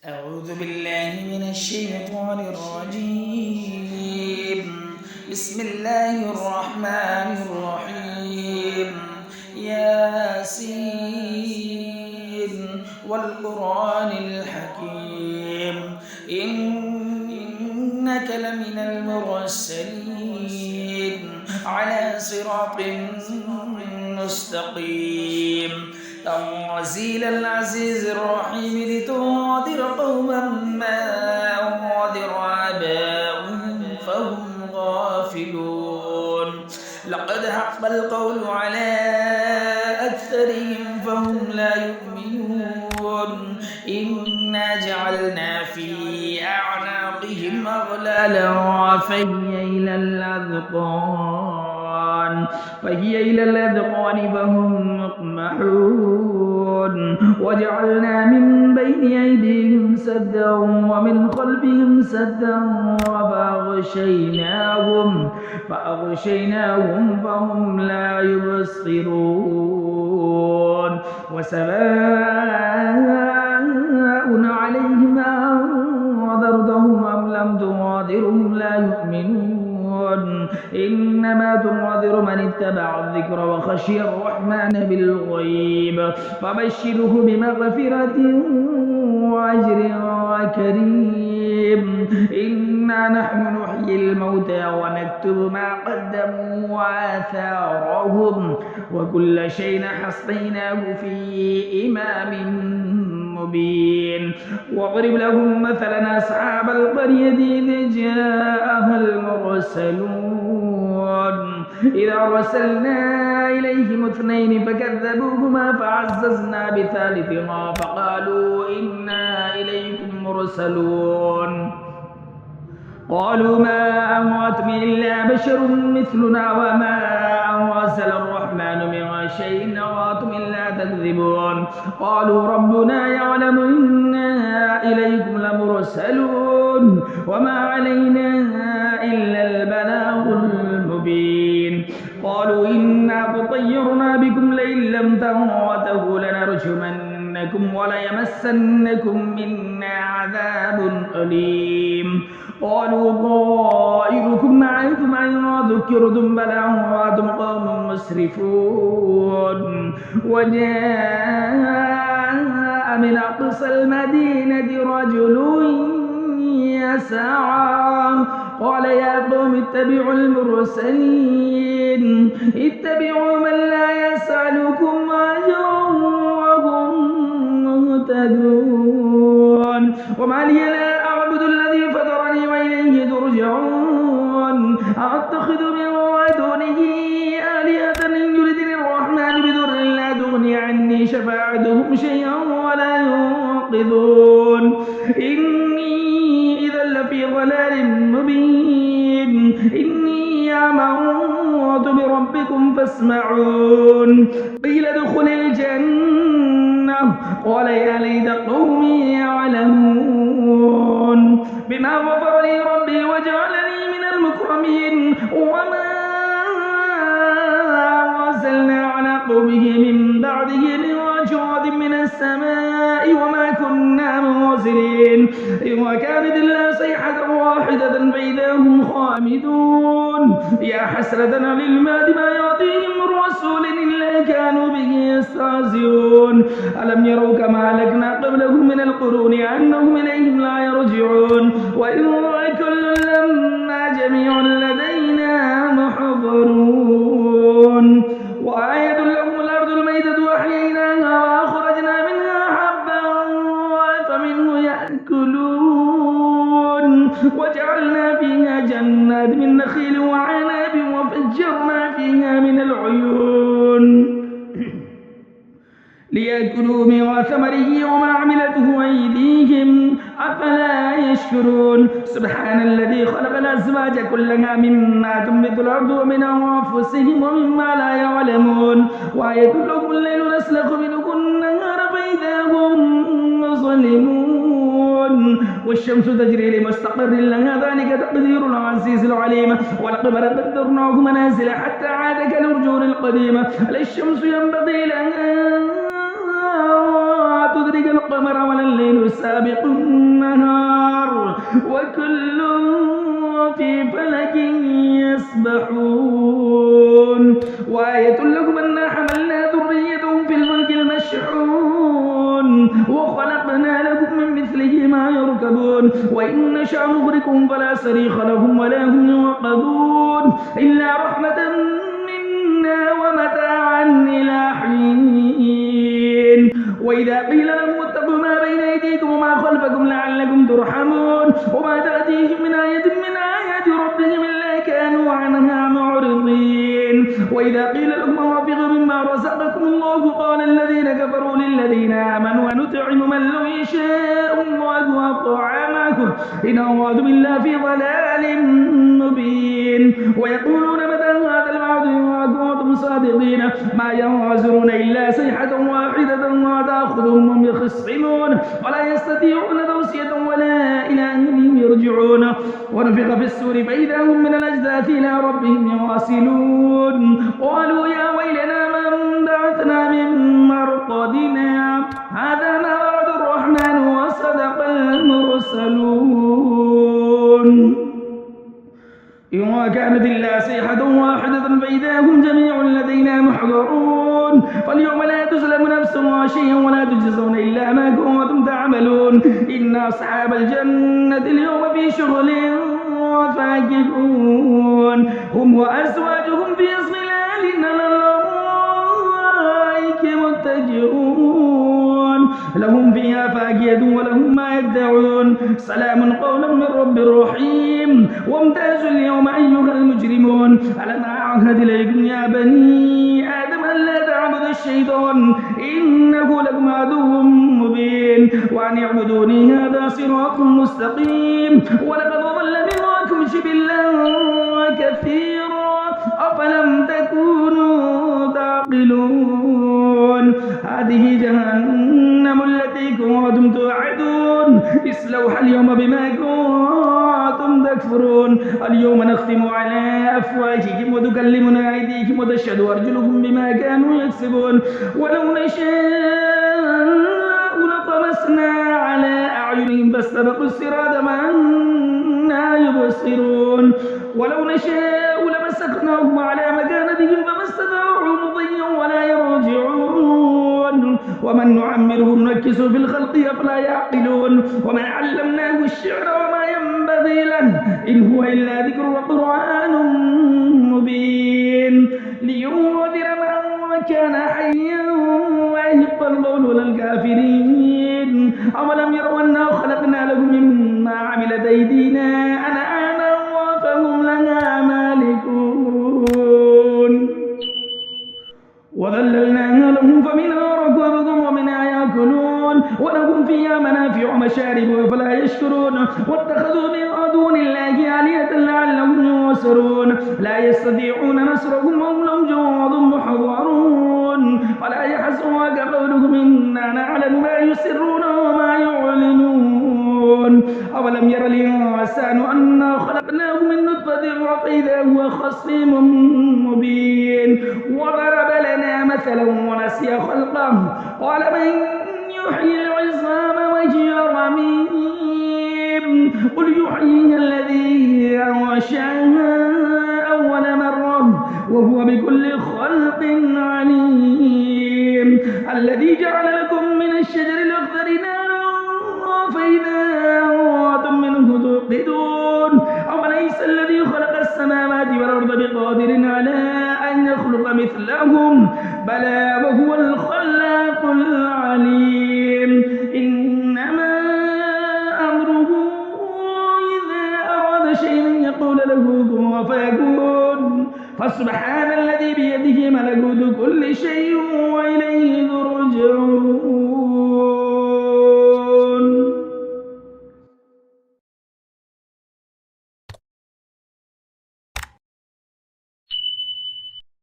أعوذ بالله من الشيطان الرجيم. بسم الله الرحمن الرحيم. ياسين والقرآن الحكيم إنك لمن المرسلين على صراط مستقيم تنزيل العزيز الرحيم لتنذر قوما ما أنذر آباؤهم فهم غافلون لقد حق القول على أكثرهم فهم لا يؤمنون إنا جعلنا في أعناقهم أغلالا فهي إلى الأذقان فهم مقمحون وجعلنا من بين أيديهم سدا ومن خلفهم سدا فأغشيناهم فهم لا يبصرون وسواء عليهم أنذرتهم أم لم تنذرهم لا يؤمنون إنما تنذر من اتبع الذكر وخشي الرحمن بالغيب فبشره بمغفرة وأجر كريم إنا نحن نحيي الموتى ونكتب ما قدموا وآثارهم وكل شيء حصيناه في إمام مبين واضرب لهم مثلا أصحاب القرية إذ جاءها المرسلون إذا أرسلنا إليهم اثنين فكذبوهما فعززنا بثالثهما فقالوا إنا إليكم مرسلون قالوا ما أنتم إلا بشر مثلنا وما أنزل الرحمن من شيء إن أنتم إلا تكذبون قالوا ربنا يعلم إنا إليكم لمرسلون وما علينا إلا البلاغ المبين قالوا إنا تطيرنا بكم لئن لم تنتهوا لنرجمنكم وليمسنكم منا عذاب أليم قالوا طائركم معكم أيما ذكرتم بل أنتم قوم مسرفون وجاء من أقصى المدينة رجل يسعى قال يا قوم اتبعوا المرسلين اتبعوا من لا يسألكم أجرا وهم مهتدون وما لي لا أعبد الذي فطرني وإليه ترجعون أتخذ من دونه آلهة إن يردني الرحمن بضر لا تغني عني شفاعتهم شيئا ولا ينقذون إني إذا لفي ضلال مبين إني آمنت بربكم فاسمعون قيل ادخل الجنة قال يا ليت قومي يعلمون بما غفر لي ربي وجعلني من المكرمين وما أرسلنا على قومه من بعده من جود من السماء وما كنا منزلين وكانت إلا صيحة واحدة فإذا هم خامدون يا حسرة على العباد ما يعطيهم من رسول إلا كانوا به يستهزئون ألم يروا كما أهلكنا قبلهم من القرون أنهم إليهم لا يرجعون وإن كل لما جميع لدينا محضرون وآية لهم الأرض الميتة وأحييناها وأخرجنا منها حبا فمنه يأكلون وجعلنا فيها جنات من نخيل وعنب وفجرنا فيها من العيون ليأكلوا من ثمره وما عملته أيديهم أفلا يشكرون سبحان الذي خلق الأزواج كلها مما تنبت الأرض ومن أنفسهم ومما لا يعلمون وآية لهم الليل نسلخ منه النهار فإذا هم مظلمون والشمس تجري لمستقر لها ذلك تقدير العزيز العليم والقمر قدرناه منازل حتى عاد كالأرجون القديمة لا الشمس ينبغي لها تدرك القمر ولا الليل سابق النهار وكل في فلك يسبحون وآية لكم أنا حملنا ذريتهم في الفلك المشحون وخلقنا لكم من مثله ما يركبون وإن نشأ نغرقهم فلا صريخ لهم ولا هم يوقظون إلا رحمة منا ومتاعا إلى حين وإذا قيل لهم اتقوا ما بين أيديكم وما خلفكم لعلكم ترحمون وما تأتيهم من آية من آيات ربهم إلا كانوا عنها معرضين وإذا قيل لهم أنفقوا مما رزقكم الله قال الذين كفروا للذين آمنوا أنطعم من لو يشاء الله أطعمه إن أرادوا بالله في ضلال مبين ويقولون متى هذا الوعد إن كنتم صادقين ما ينظرون إلا صيحة واحدة ما تأخذهم هم يخصمون ولا يستطيعون توصية ولا إلى أهلهم يرجعون ونفخ في السور فإذا هم من الأجداث إلى ربهم يواصلون قالوا يا ويلنا من بعثنا من مرقدنا هذا ما وعد الرحمن وصدق المرسلون إن كانت إلا صيحة واحدة فإذا هم جميع لدينا محضرون فاليوم لا تظلم نفس شيئا ولا تجزون إلا ما كنتم تعملون إن أصحاب الجنة اليوم في شغل فاكهون هم وأزواجهم في ظلال على الأرائك متكئون لهم فيها فاكهة ولهم ما يدعون سلام قولا من رب رحيم وامتازوا اليوم أيها المجرمون ألم أعهد إليكم يا بني آدم ألا تعبدوا الشيطان إنه لكم عدو مبين وأن اعبدوني هذا صراط مستقيم ولقد ضل منكم جبلا كثيرا أفلم تكونوا تعقلون هذه جهنم التي كنتم توعدون اصلوها اليوم بما كنتم تكفرون اليوم نختم على أفواههم وتكلمنا أيديهم وتشهد أرجلهم بما كانوا يكسبون ولو نشاء لطمسنا على أعينهم فاستبقوا الصراط فأنى يبصرون ولو نشاء لمسخناهم على مكانتهم فما استطاعوا مضيا ولا يرجعون ومن نعمره ننكسه في الخلق أفلا يعقلون وما علمناه الشعر وما ينبغي له إن هو إلا ذكر وقرآن مبين لينذر من كان حيا ويحق القول للكافرين أولم يروا أنا خلقنا لهم مما عملت أيدينا أنعاما فهم لها مالكون وذللناها لهم فمنها ركوبكم ومنها يأكلون ولهم فيها منافع ومشارب فلا يشكرون واتخذوا من دون الله آلهة لعلهم ينصرون لا يستطيعون نصرهم وهم لهم جند محضرون فلا يحزنك قولهم إنا نعلم ما يسرون وما يعلنون أولم ير الإنسان أنا خلقناه من نطفة فإذا هو خصيم مبين وضرب لنا مثلا ونسي خلقه قال من يحيي العظام وهي رميم قل يحييها الذي أنشأها أول مرة وهو بكل خلق عليم الذي جعل لكم من الشجر الأخضر نارا فإذا أنتم منه توقدون أوليس الذي خلق السماوات والأرض بقادر على أن يخلق مثلهم بلى وهو الخلاق العليم إنما أمره إذا أراد شيئا يقول له كن فيكون فسبحان الذي بيده ملكوت كل شيء وإليه ترجعون